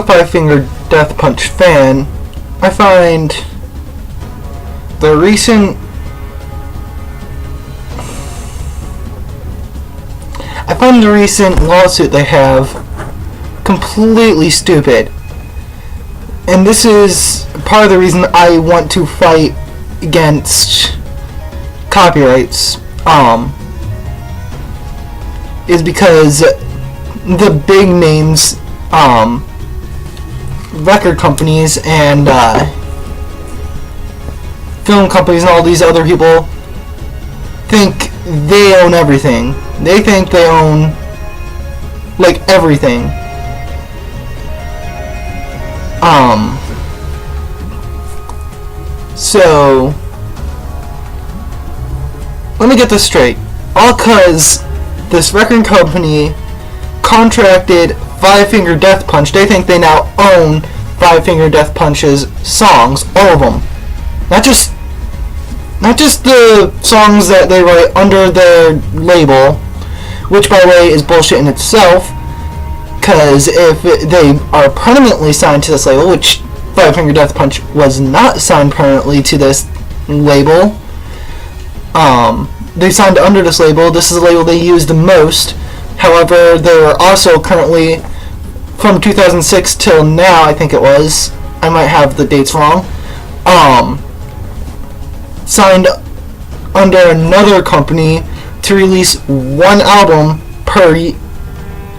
Five Finger Death Punch fan, I find the recent lawsuit they have completely stupid. And this is part of the reason I want to fight against copyrights, is because the big names, record companies and film companies and all these other people think they own everything. They think they own, like, everything. So let me get this straight. All cause this record company contracted Five Finger Death Punch, they think they now own Five Finger Death Punch's songs, all of them. Not just the songs that they write under their label, which, by the way, is bullshit in itself, because if they are permanently signed to this label, which Five Finger Death Punch was not signed permanently to this label, they signed under this label. This is the label they use the most. However, they are also currently, from 2006 till now, I think it was, I might have the dates wrong, signed under another company to release one album per I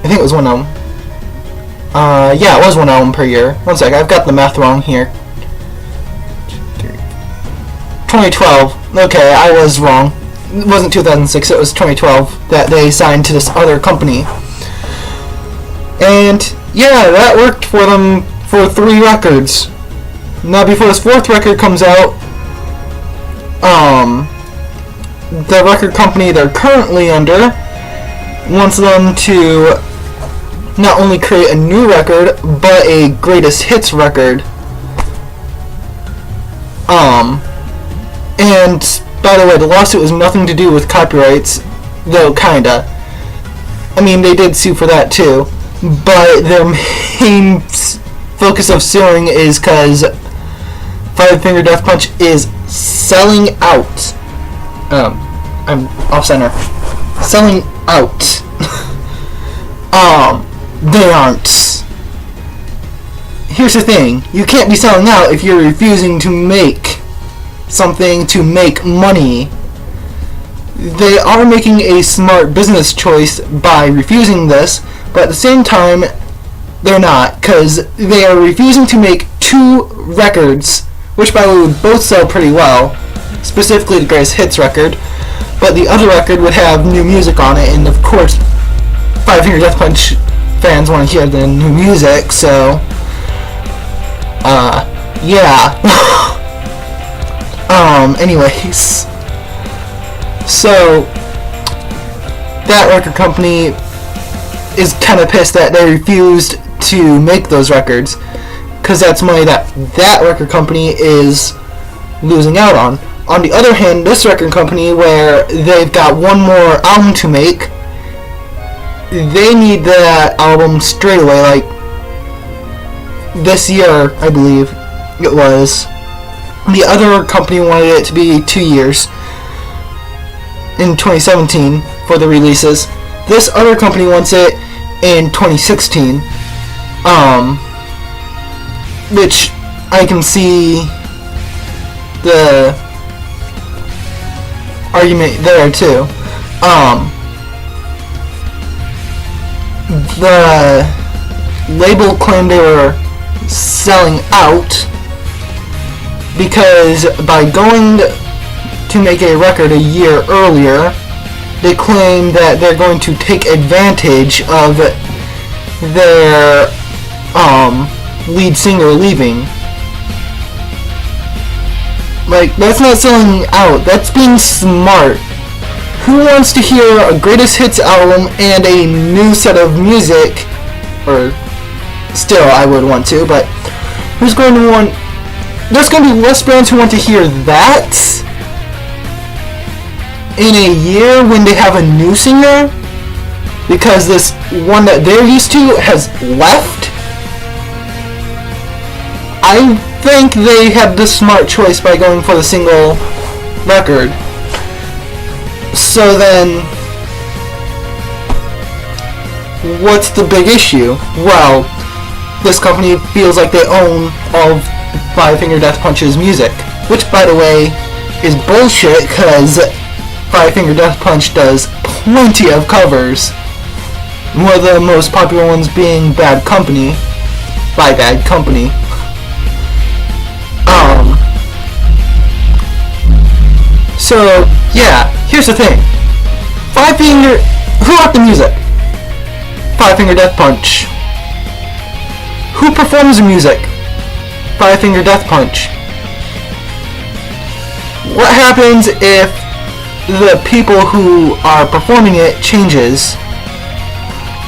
think it was one album. Yeah, it was one album per year. One sec, I've got the math wrong here. 2012. Okay, I was wrong. It wasn't 2006, it was 2012 that they signed to this other company. And yeah, that worked for them for 3 records. Now, before this 4th record comes out, the record company they're currently under wants them to not only create a new record, but a greatest hits record. And by the way, the lawsuit was nothing to do with copyrights, though kinda. I mean, they did sue for that too, but their main focus of suing is because Five Finger Death Punch is selling out. I'm off center. Selling out. They aren't. Here's the thing. You can't be selling out if you're refusing to make something to make money. They are making a smart business choice by refusing this, but at the same time, they're not, because they are refusing to make 2 records, which by the way would both sell pretty well, specifically the greatest hits record, but the other record would have new music on it, and of course Five Finger Death Punch fans want to hear the new music, so yeah. Anyways, so that record company is kind of pissed that they refused to make those records, because that's money that record company is losing out on. On the other hand, this record company, where they've got one more album to make, they need that album straight away, like this year, I believe it was. The other company wanted it to be 2 years, in 2017, for the releases. This other company wants it in 2016, which I can see the argument there too. The label claimed they were selling out because by going to make a record a year earlier, they claim that they're going to take advantage of their lead singer leaving. Like, that's not selling out, that's being smart. Who wants to hear a greatest hits album and a new set of music? Or still, I would want to, but who's going to want? There's going to be less bands who want to hear that in a year when they have a new singer, because this one that they're used to has left. I think they had the smart choice by going for the single record. So then, what's the big issue? Well, this company feels like they own all of Five Finger Death Punch's music, which, by the way, is bullshit, because Five Finger Death Punch does plenty of covers. One of the most popular ones being Bad Company, by Bad Company. So, yeah, here's the thing. Who wrote the music? Five Finger Death Punch. Who performs the music? Five Finger Death Punch. What happens if the people who are performing it changes?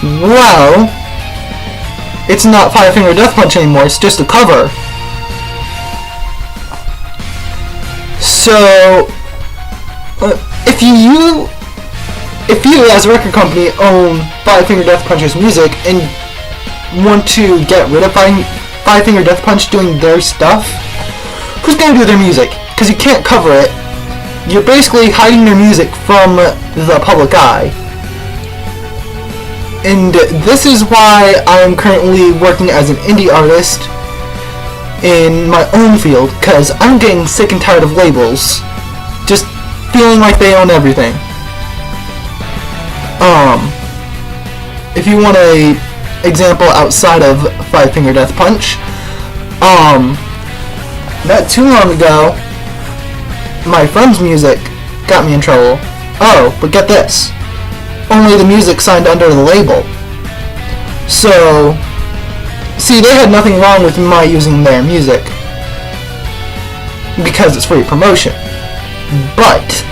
Well, it's not Five Finger Death Punch anymore, it's just a cover. So, if you as a record company own Five Finger Death Punch's music and want to get rid of Five Finger Death Punch doing their stuff, who's going to do their music? Because you can't cover it. You're basically hiding their music from the public eye. And this is why I'm currently working as an indie artist in my own field, because I'm getting sick and tired of labels just feeling like they own everything. If you want a example outside of Five Finger Death Punch, not too long ago, my friend's music got me in trouble. Oh, but get this. Only the music signed under the label. So, see, they had nothing wrong with my using their music, because it's free promotion. But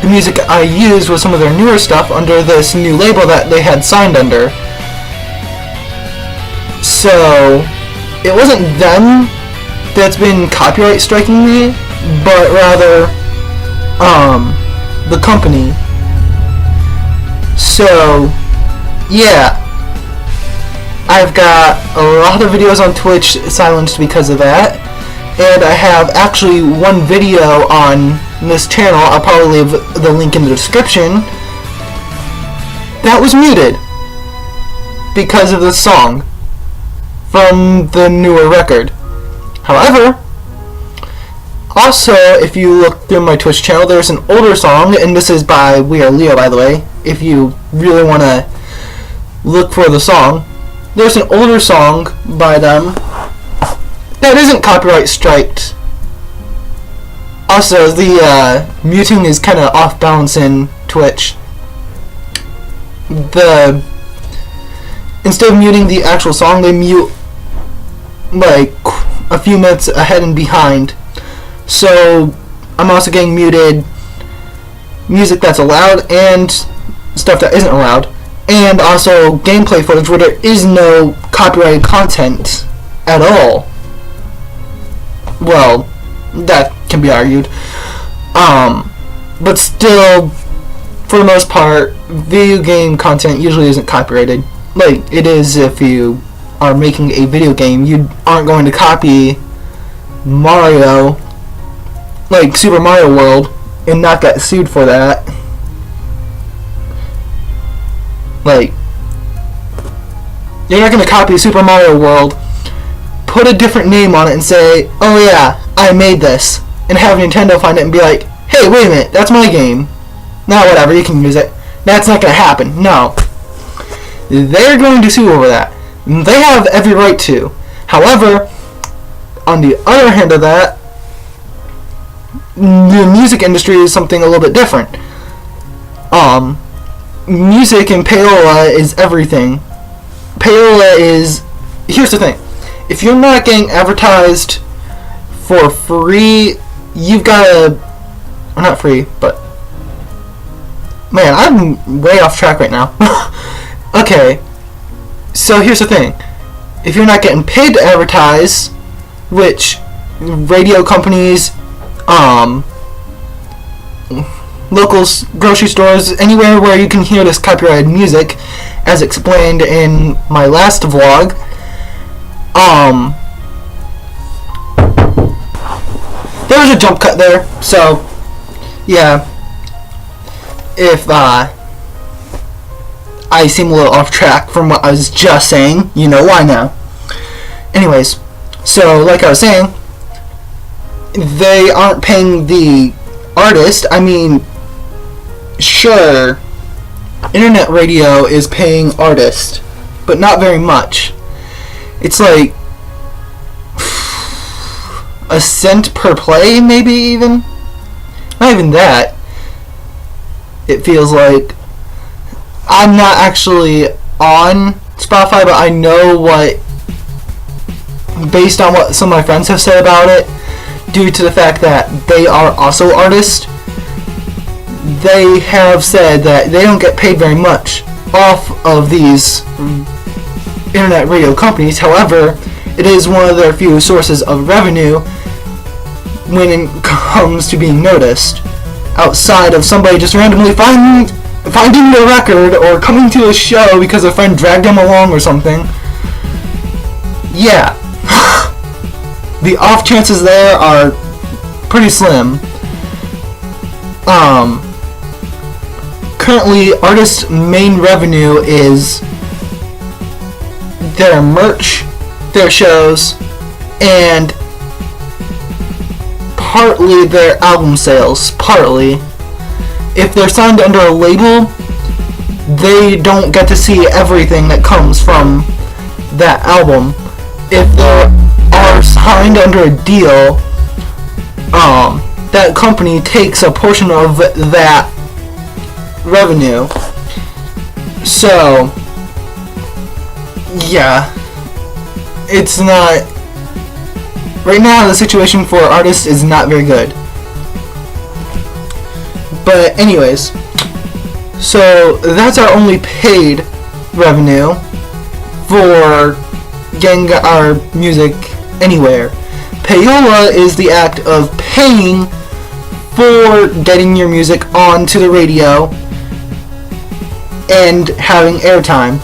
the music I used was some of their newer stuff under this new label that they had signed under. So, it wasn't them that's been copyright striking me, but rather, the company. So, yeah. I've got a lot of videos on Twitch silenced because of that. And I have actually one video on this channel, I'll probably leave the link in the description, that was muted because of the song from the newer record. However, also, if you look through my Twitch channel, there's an older song, and this is by whay, by the way, if you really want to look for the song. There's an older song by them that isn't copyright striked. Also, the muting is kind of off balance in Twitch. Instead of muting the actual song, they mute like a few minutes ahead and behind. So I'm also getting muted music that's allowed and stuff that isn't allowed, and also gameplay footage where there is no copyrighted content at all. Well, that can be argued. But still, for the most part, video game content usually isn't copyrighted. Like it is if you are making a video game, you aren't going to copy Mario, like Super Mario World, and not get sued for that. Like, you're not going to copy Super Mario World, put a different name on it and say, oh yeah, I made this, and have Nintendo find it and be like, hey, wait a minute, that's my game. Now whatever, you can use it. That's not going to happen. No. They're going to sue over that. They have every right to. However, on the other hand of that, the music industry is something a little bit different. Music in payola is everything. Payola is... Here's the thing. If you're not getting advertised for free, you've got to... Well, not free, but... Man, I'm way off track right now. Okay. So here's the thing. If you're not getting paid to advertise, which radio companies, local grocery stores, anywhere where you can hear this copyrighted music, as explained in my last vlog, there was a jump cut there, so yeah. If I seem a little off track from what I was just saying, you know why now. Anyways, so like I was saying, they aren't paying the artist. I mean, sure, internet radio is paying artists, but not very much. It's like a cent per play, maybe even. Not even that. It feels like. I'm not actually on Spotify, but I know what, based on what some of my friends have said about it, due to the fact that they are also artists, they have said that they don't get paid very much off of these internet radio companies. However, it is one of their few sources of revenue when it comes to being noticed, outside of somebody just randomly finding the record or coming to a show because a friend dragged them along or something. Yeah. The off chances there are pretty slim. Currently, artists' main revenue is their merch, their shows, and partly their album sales. Partly. If they're signed under a label, they don't get to see everything that comes from that album. If they are signed under a deal, that company takes a portion of that revenue. So, yeah, it's not. Right now, the situation for artists is not very good. But anyways, so that's our only paid revenue for getting our music anywhere. Payola is the act of paying for getting your music onto the radio and having airtime.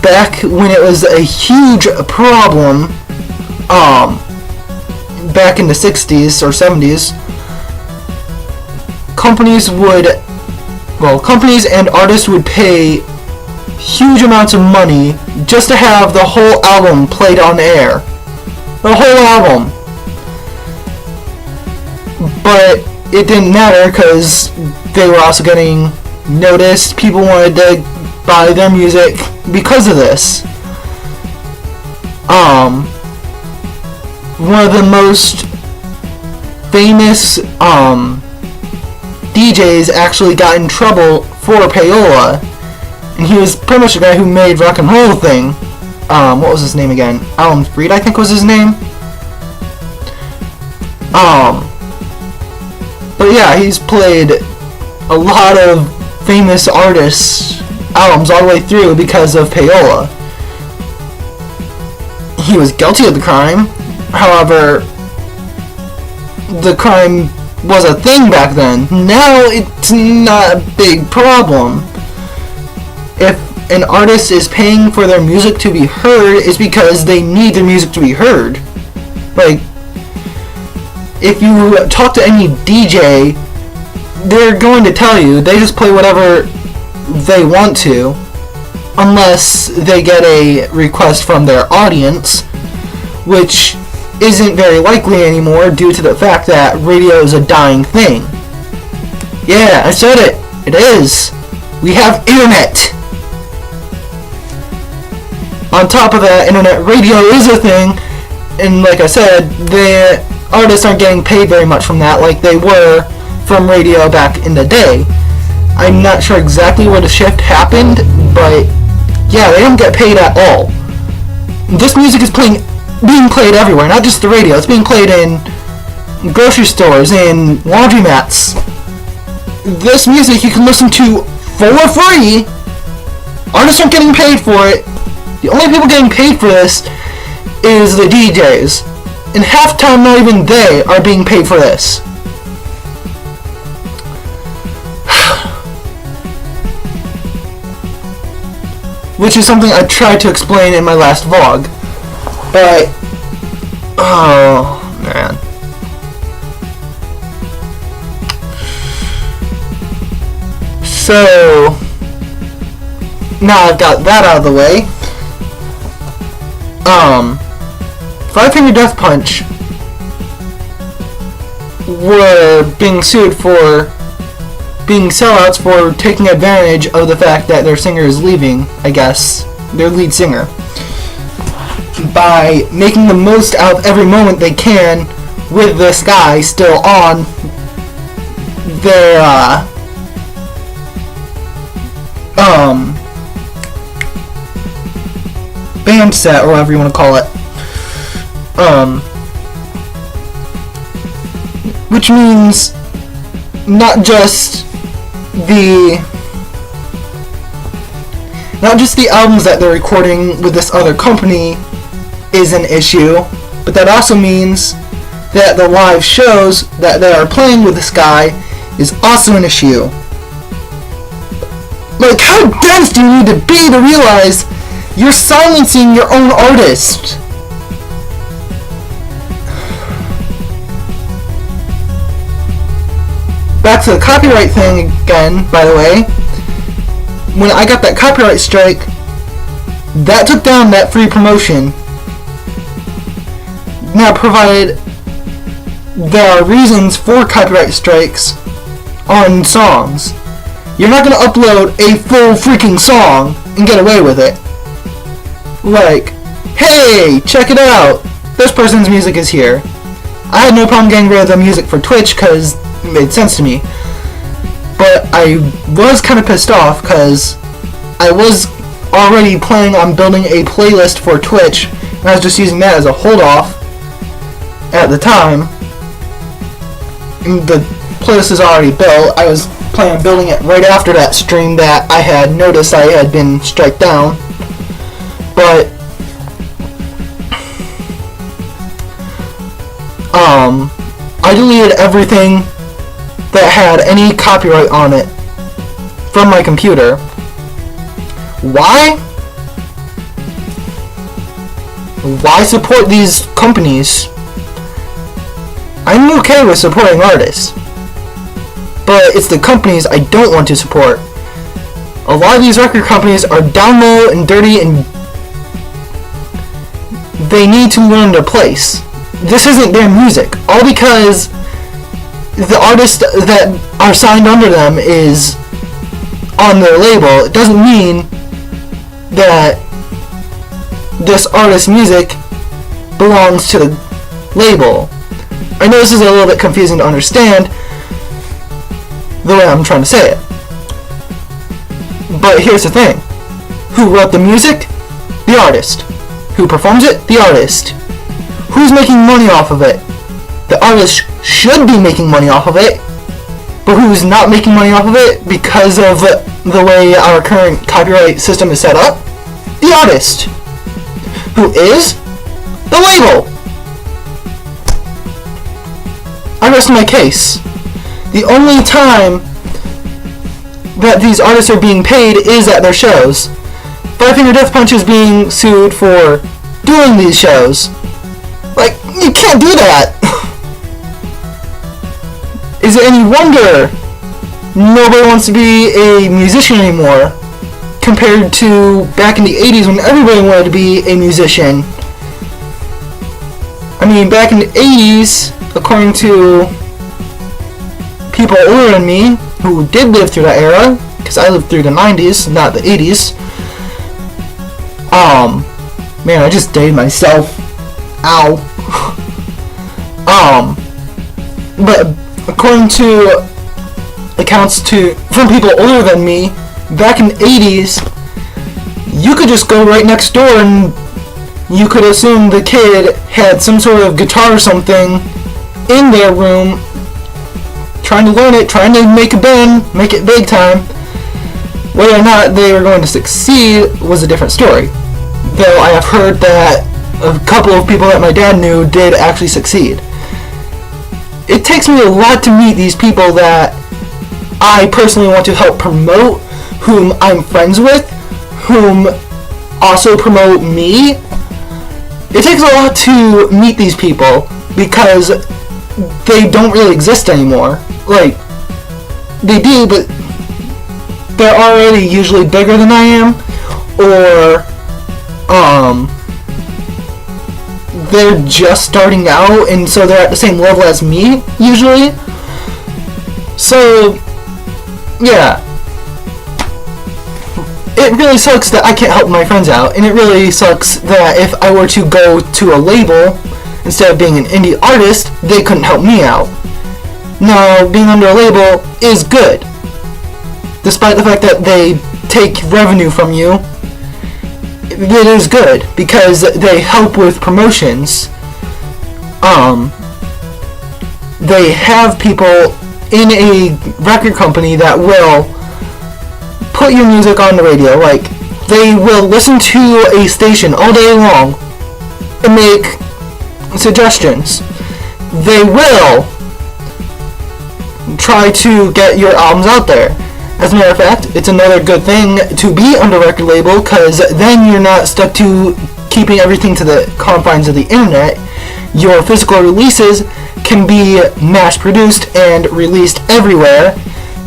Back when it was a huge problem, back in the 60s or 70s, companies and artists would pay huge amounts of money just to have the whole album played on air. The whole album. But it didn't matter because they were also getting noticed. People wanted to buy their music because of this. One of the most famous DJs actually got in trouble for payola, and he was pretty much the guy who made Rock and Roll Thing. What was his name again? Alan Freed, I think was his name. But yeah, he's played a lot of famous artists' albums all the way through because of payola. He was guilty of the crime. However, the crime was a thing back then. Now it's not a big problem. If an artist is paying for their music to be heard, it's because they need their music to be heard. Like, if you talk to any DJ, they're going to tell you they just play whatever they want to, unless they get a request from their audience, which isn't very likely anymore due to the fact that radio is a dying thing. Yeah, I said it. It is. We have internet. On top of that, internet radio is a thing, and like I said, the artists aren't getting paid very much from that like they were from radio back in the day. I'm not sure exactly where the shift happened, but yeah, they don't get paid at all. This music is being played everywhere, not just the radio. It's being played in grocery stores, in laundromats. This music you can listen to for free. Artists aren't getting paid for it. The only people getting paid for this is the DJs. And half the time, not even they are being paid for this. Which is something I tried to explain in my last vlog. But, oh man. So now I've got that out of the way. Five Finger Death Punch were being sued for being sellouts for taking advantage of the fact that their singer is leaving, I guess, their lead singer, by making the most out of every moment they can with this guy still on their band set, or whatever you want to call it. Which means not just the albums that they're recording with this other company is an issue, but that also means that the live shows that they are playing with this guy is also an issue. Like, how dense do you need to be to realize you're silencing your own artist? Back to the copyright thing again, by the way. When I got that copyright strike, that took down that free promotion. Now, provided there are reasons for copyright strikes on songs, you're not going to upload a full freaking song and get away with it. Like, hey, check it out, this person's music is here. I had no problem getting rid of the music for Twitch because it made sense to me. But I was kind of pissed off because I was already planning on building a playlist for Twitch, and I was just using that as a hold-off at the time. The playlist is already built. I was planning on building it right after that stream that I had noticed I had been struck down. But I deleted everything that had any copyright on it from my computer. Why? Why support these companies? I'm okay with supporting artists, but it's the companies I don't want to support. A lot of these record companies are down low and dirty, and they need to learn their place. This isn't their music, all because the artist that are signed under them is on their label. It doesn't mean that this artist's music belongs to the label. I know this is a little bit confusing to understand the way I'm trying to say it. But here's the thing. Who wrote the music? The artist. Who performs it? The artist. Who's making money off of it? The artist should be making money off of it, but who's not making money off of it because of the way our current copyright system is set up? The artist. Who is? The label. I rest my case. The only time that these artists are being paid is at their shows. Five Finger Death Punch is being sued for doing these shows. Like, you can't do that! Is it any wonder nobody wants to be a musician anymore compared to back in the 80s when everybody wanted to be a musician? I mean, back in the 80s, according to people older than me who did live through that era, because I lived through the 90s, not the 80s. Man, I just dated myself. Ow. But according to accounts from people older than me, back in the 80s, you could just go right next door and you could assume the kid had some sort of guitar or something in their room, trying to learn it, trying to make a band, make it big time. Whether or not they were going to succeed was a different story. Though I have heard that a couple of people that my dad knew did actually succeed. It takes me a lot to meet these people that I personally want to help promote, whom I'm friends with, whom also promote me. It takes a lot to meet these people because they don't really exist anymore. Like, they do, but they're already usually bigger than I am, or they're just starting out, and so they're at the same level as me usually. So yeah, it really sucks that I can't help my friends out, and it really sucks that if I were to go to a label instead of being an indie artist, they couldn't help me out. Now, being under a label is good, despite the fact that they take revenue from you. It is good because they help with promotions. They have people in a record company that will put your music on the radio. Like, they will listen to a station all day long and make suggestions. They will try to get your albums out there. As a matter of fact, it's another good thing to be under a record label, because then you're not stuck to keeping everything to the confines of the internet. Your physical releases can be mass-produced and released everywhere,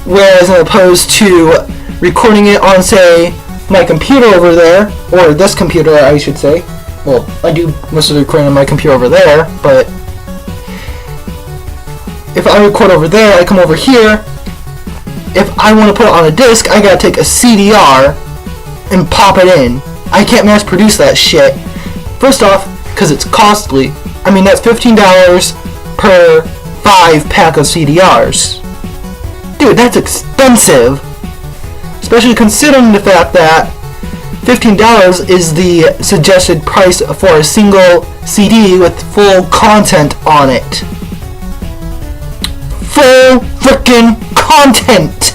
whereas as opposed to recording it on, say, my computer over there, or this computer, I should say. Well, I do most of the recording on my computer over there, but if I record over there, I come over here. If I want to put it on a disc, I gotta take a CDR and pop it in. I can't mass produce that shit. First off, because it's costly. I mean, that's $15 per 5-pack of CDRs. Dude, that's expensive. Especially considering the fact that $15 is the suggested price for a single CD with full content on it. Full frickin' content!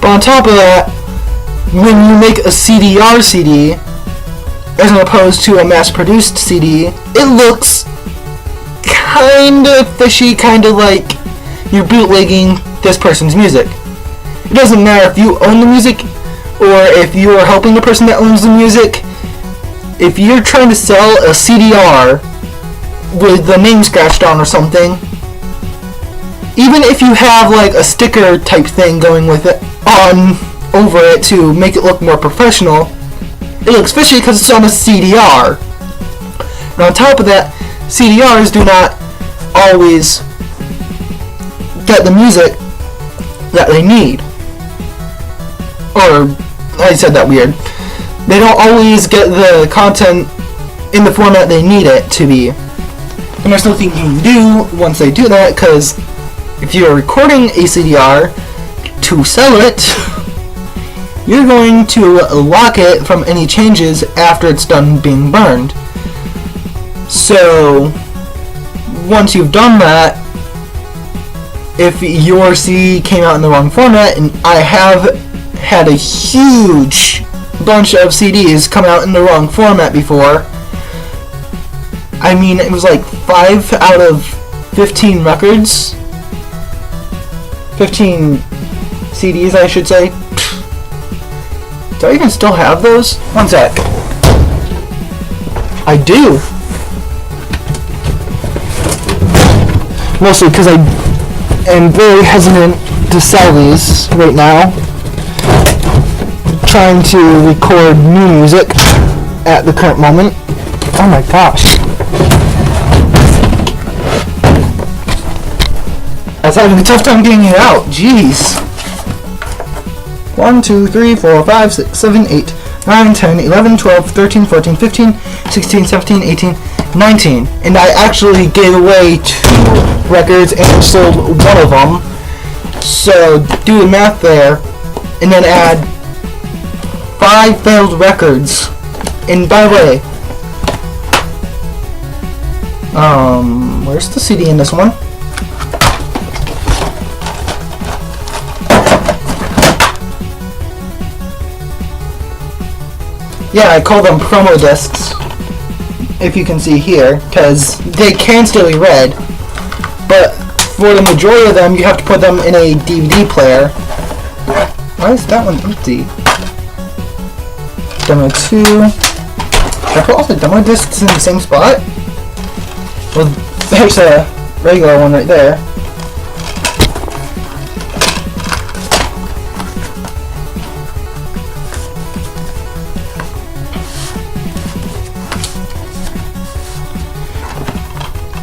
But on top of that, when you make a CDR CD, as opposed to a mass-produced CD, it looks kinda fishy, kinda like you're bootlegging this person's music. It doesn't matter if you own the music, or if you are helping the person that owns the music. If you're trying to sell a CDR with the name scratched on or something, even if you have like a sticker type thing going with it on over it to make it look more professional, it looks fishy because it's on a CDR. And on top of that, CDRs do not always get the music that they need. Or, I said that weird. They don't always get the content in the format they need it to be. And there's nothing you can do once they do that, because if you're recording a CDR to sell it, you're going to lock it from any changes after it's done being burned. So, once you've done that, if your CD came out in the wrong format, and I have had a huge bunch of CDs come out in the wrong format before. I mean, it was like 5 out of 15 records. 15 CDs, I should say. Do I even still have those? One sec. I do. Mostly because I am very hesitant to sell these right now. Trying to record new music at the current moment. Oh my gosh. I was having a tough time getting it out. Jeez. 1, 2, 3, 4, 5, 6, 7, 8, 9, 10, 11, 12, 13, 14, 15, 16, 17, 18, 19. And I actually gave away 2 records and sold one of them. So do the math there. And then add 5 failed records. And by the way, where's the CD in this one? Yeah, I call them promo discs, if you can see here, because they can still be read, but for the majority of them, you have to put them in a DVD player. Why is that one empty? Demo 2. Did I put all the demo discs in the same spot? Well, there's a regular one right there.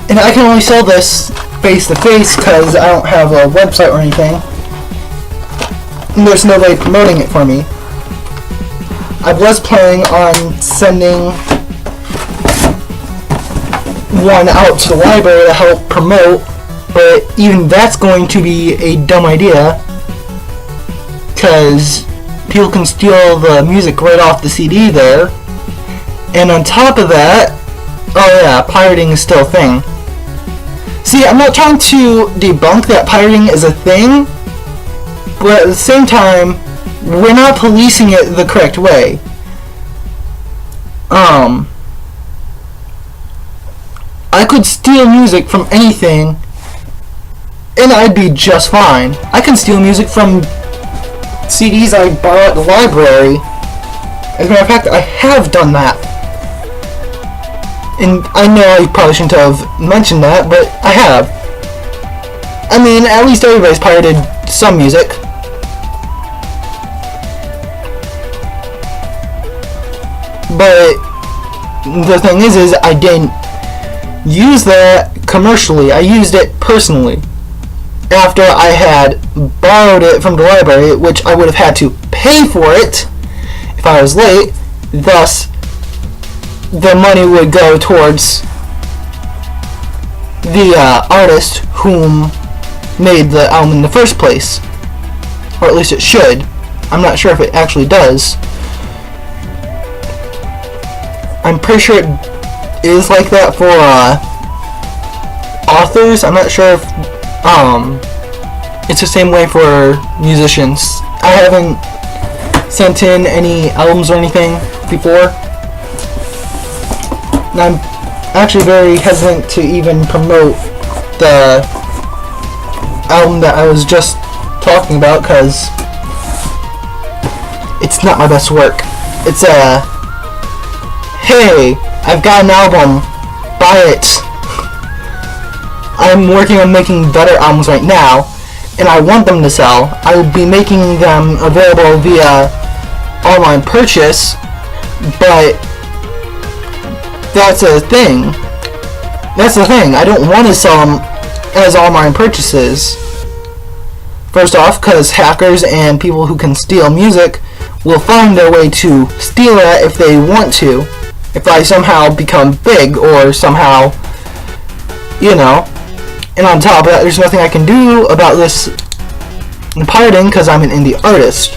And I can only sell this face to face because I don't have a website or anything. And there's nobody promoting it for me. I was planning on sending one out to the library to help promote, but even that's going to be a dumb idea because people can steal the music right off the CD there. And on top of that, oh yeah, pirating is still a thing. See, I'm not trying to debunk that pirating is a thing, but at the same time, we're not policing it the correct way. I could steal music from anything, and I'd be just fine. I can steal music from CDs I borrow at the library. As a matter of fact, I have done that. And I know I probably shouldn't have mentioned that, but I have. I mean, at least everybody's pirated some music. But the thing is I didn't use that commercially. I used it personally. After I had borrowed it from the library, which I would have had to pay for it if I was late. Thus, the money would go towards the artist whom made the album in the first place. Or at least it should. I'm not sure if it actually does. I'm pretty sure it is like that for authors. I'm not sure if it's the same way for musicians. I haven't sent in any albums or anything before. And I'm actually very hesitant to even promote the album that I was just talking about because it's not my best work. It's a, hey, I've got an album, buy it. I'm working on making better albums right now, and I want them to sell. I will be making them available via online purchase, but that's a thing. That's the thing. I don't want to sell them as online purchases. First off, because hackers and people who can steal music will find their way to steal it if they want to. If I somehow become big or somehow, you know. And on top of that, there's nothing I can do about this pirating because I'm an indie artist.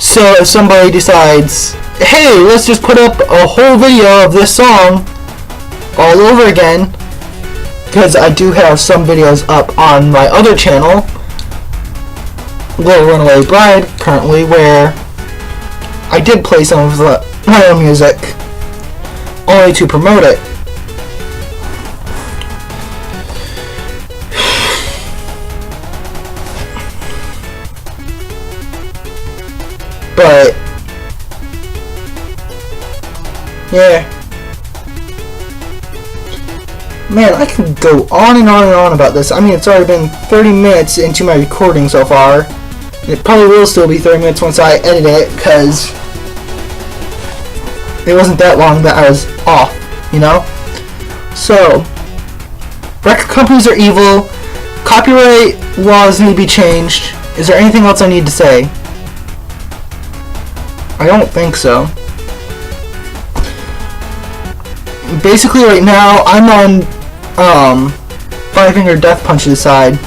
So if somebody decides, hey, let's just put up a whole video of this song all over again, because I do have some videos up on my other channel, Little Runaway Bride, currently, where I did play some of my own music, only to promote it. But yeah, man, I can go on and on and on about this. I mean, it's already been 30 minutes into my recording so far. It probably will still be 30 minutes once I edit it, because it wasn't that long that I was off, you know? So, record companies are evil. Copyright laws need to be changed. Is there anything else I need to say? I don't think so. Basically, right now, I'm on Five Finger Death Punch's side.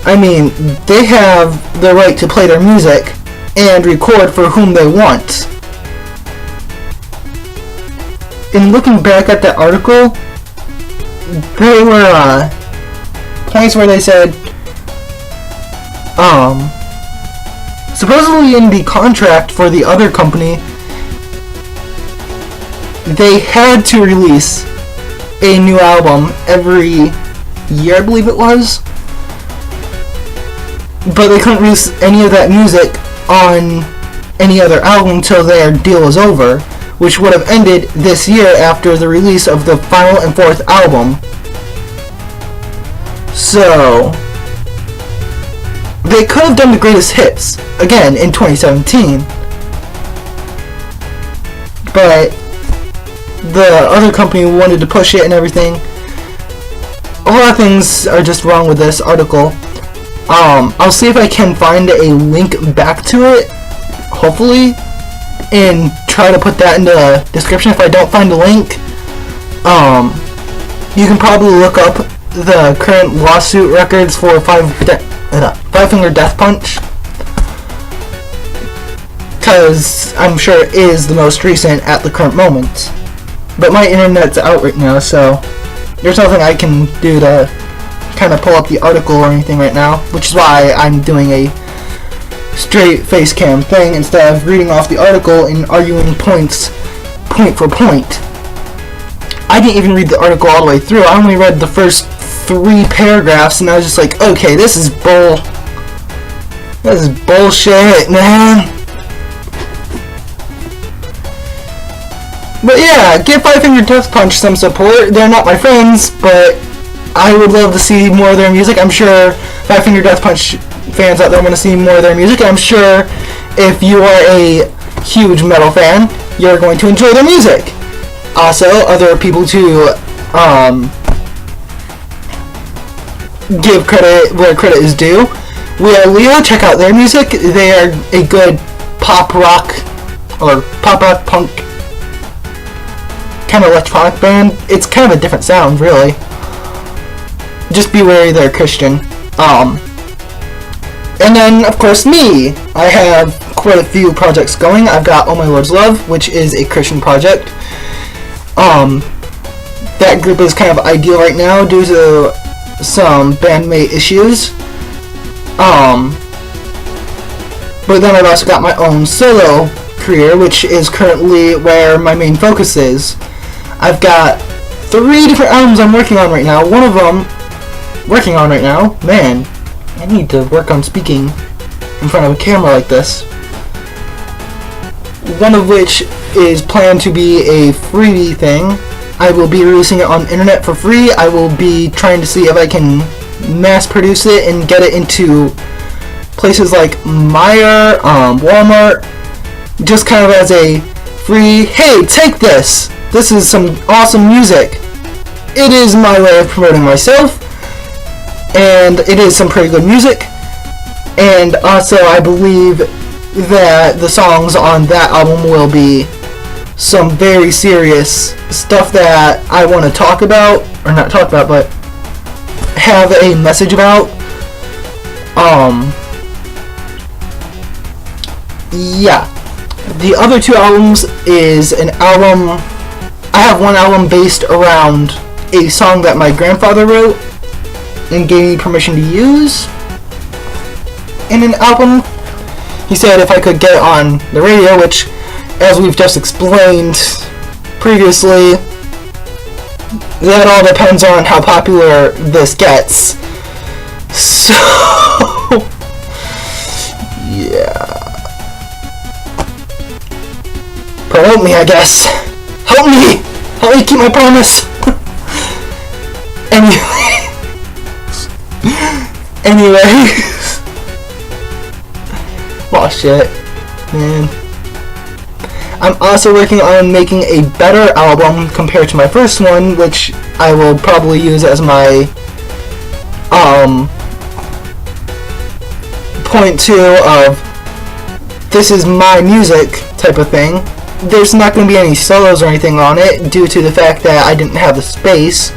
I mean, they have the right to play their music and record for whom they want. In looking back at that article, there were points where they said, supposedly in the contract for the other company, they had to release a new album every year, I believe it was. But they couldn't release any of that music on any other album until their deal was over, which would have ended this year after the release of the final and fourth album. So they could have done the greatest hits again in 2017, but the other company wanted to push it and everything. A lot of things are just wrong with this article. I'll see if I can find a link back to it, hopefully, and try to put that in the description. If I don't find a link, you can probably look up the current lawsuit records for Five Finger Death Punch, because I'm sure it is the most recent at the current moment. But my internet's out right now, so there's nothing I can do to kind of pull up the article or anything right now, which is why I'm doing a straight face cam thing instead of reading off the article and arguing points point for point. I didn't even read the article all the way through. I only read the first 3 paragraphs, and I was just like, okay, this is bullshit, man. But yeah, give Five Finger Death Punch some support. They're not my friends, but I would love to see more of their music. I'm sure Five Finger Death Punch fans out there want to see more of their music. I'm sure if you are a huge metal fan, you're going to enjoy their music. Also, other people to give credit where credit is due. whay, check out their music. They are a good pop rock punk kind of electronic band. It's kind of a different sound, really. Just be wary they're Christian. And then, of course, me. I have quite a few projects going. I've got Oh My Lord's Love, which is a Christian project. That group is kind of ideal right now due to some bandmate issues. But then I've also got my own solo career, which is currently where my main focus is. I've got 3 different albums I'm working on right now. One of them, man, I need to work on speaking in front of a camera like this. One of which is planned to be a freebie thing. I will be releasing it on the internet for free. I will be trying to see if I can mass produce it and get it into places like Meijer, Walmart, just kind of as a free, hey, take this! This is some awesome music. It is my way of promoting myself, and it is some pretty good music. And also, I believe that the songs on that album will be some very serious stuff that I want to talk about, or not talk about, but have a message about. Yeah. The other 2 albums is an album. I have one album based around a song that my grandfather wrote and gave me permission to use. And an album he said if I could get it on the radio, which, as we've just explained previously, that all depends on how popular this gets. So, yeah. Promote me, I guess. Help me! Help me keep my promise! Anyways. Oh shit, man. I'm also working on making a better album compared to my first one, which I will probably use as my point 2 of this is my music type of thing. There's not going to be any solos or anything on it due to the fact that I didn't have the space.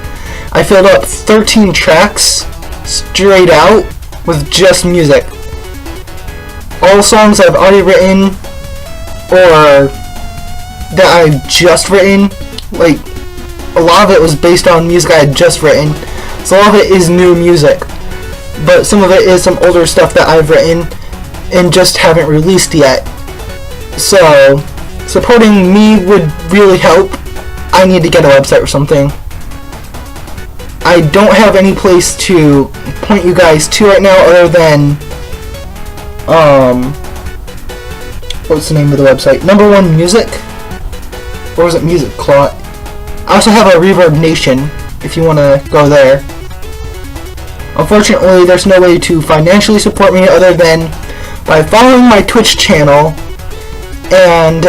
I filled up 13 tracks straight out with just music. All songs I've already written or that I've just written, like a lot of it was based on music I had just written, so a lot of it is new music, but some of it is some older stuff that I've written and just haven't released yet. So supporting me would really help. I need to get a website or something. I don't have any place to point you guys to right now other than what's the name of the website? Number One Music? Or was it Music Clot? I also have a Reverb Nation if you want to go there. Unfortunately, there's no way to financially support me other than by following my Twitch channel and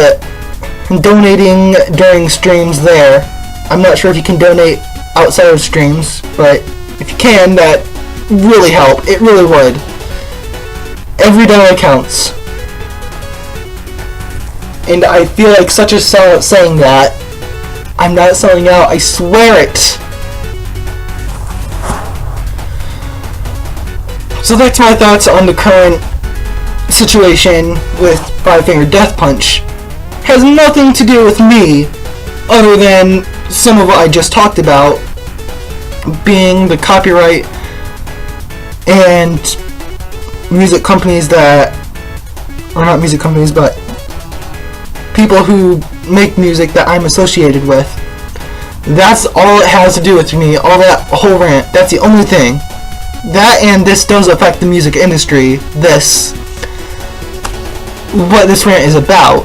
donating during streams there. I'm not sure if you can donate outside of streams, but if you can, that really help. It really would. Every dollar counts. And I feel like such a sellout saying that. I'm not selling out, I swear it. So that's my thoughts on the current situation with Five Finger Death Punch. Has nothing to do with me, other than some of what I just talked about, being the copyright and music companies that, or not music companies, but people who make music that I'm associated with. That's all it has to do with me, all that whole rant. That's the only thing. That and this does affect the music industry, what this rant is about.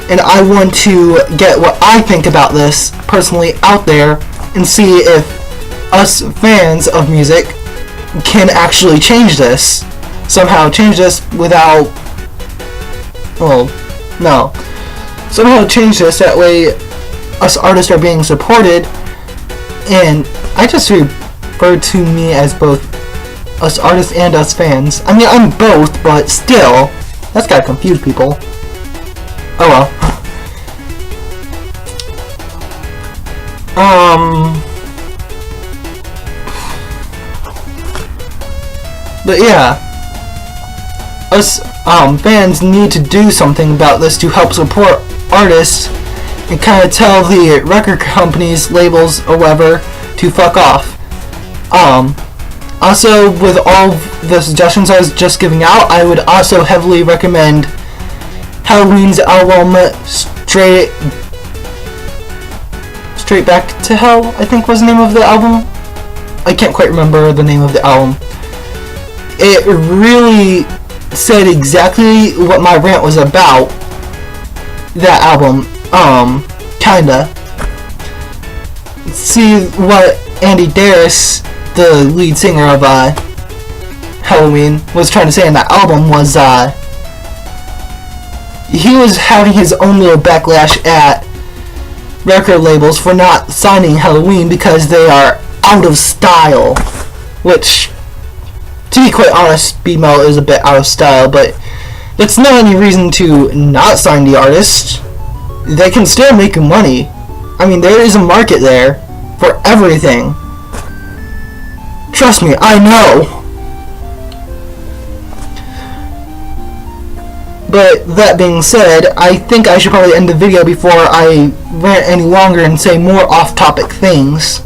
And I want to get what I think about this personally out there and see if us fans of music can actually change this. Somehow change this without, well, no. Somehow change this, that way us artists are being supported, and I just refer to me as both us artists and us fans. I mean, I'm both, but still, that's gotta confuse people. Oh well. But yeah, us fans need to do something about this to help support artists and kind of tell the record companies, labels, or whatever to fuck off. Also, with all the suggestions I was just giving out, I would also heavily recommend Halloween's album Straight Back to Hell, I think was the name of the album. I can't quite remember the name of the album. It really said exactly what my rant was about. That album, kinda. See what Andy Darius, the lead singer of Halloween, was trying to say in that album was he was having his own little backlash at record labels for not signing Halloween because they are out of style, which, to be quite honest, B-Mel is a bit out of style, but that's not any reason to not sign the artist. They can still make money. I mean, there is a market there for everything. Trust me, I know. But that being said, I think I should probably end the video before I rant any longer and say more off-topic things.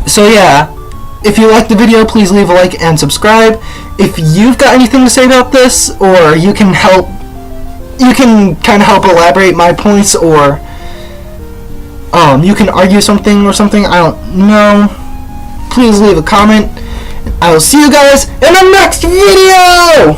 So yeah, if you liked the video, please leave a like and subscribe. If you've got anything to say about this, or you can kind of help elaborate my points, or you can argue something or something, I don't know, please leave a comment. I will see you guys in the next video!